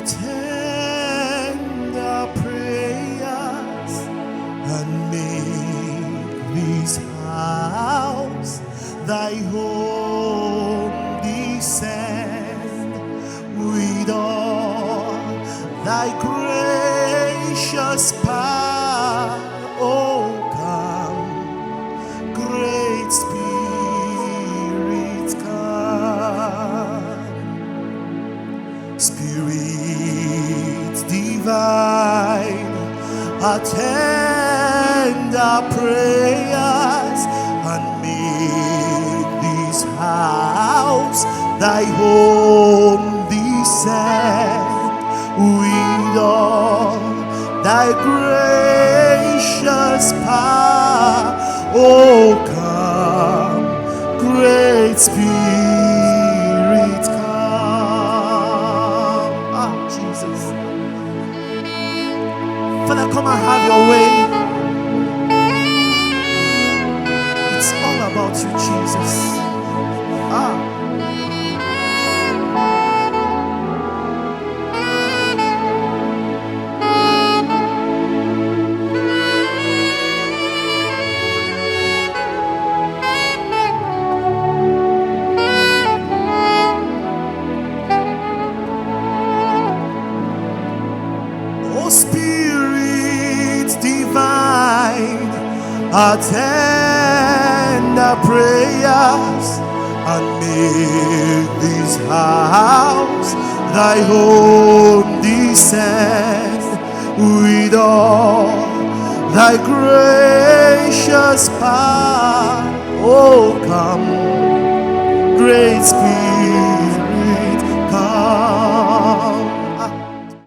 attend our prayers and make this house thy home. Descend with all thy gracious power. Oh, come, great Spirit, come. Spirit divine, attend our prayers and make this house thy home. Descend with all thy gracious power. Oh, come, great Spirit, come. Ah, Jesus. Father, come and have your way. It's all about you, Jesus. Ah. Oh, Spirit divine, attend our prayers and make this house thy home. Descend with all thy gracious power. Oh, come, great Spirit.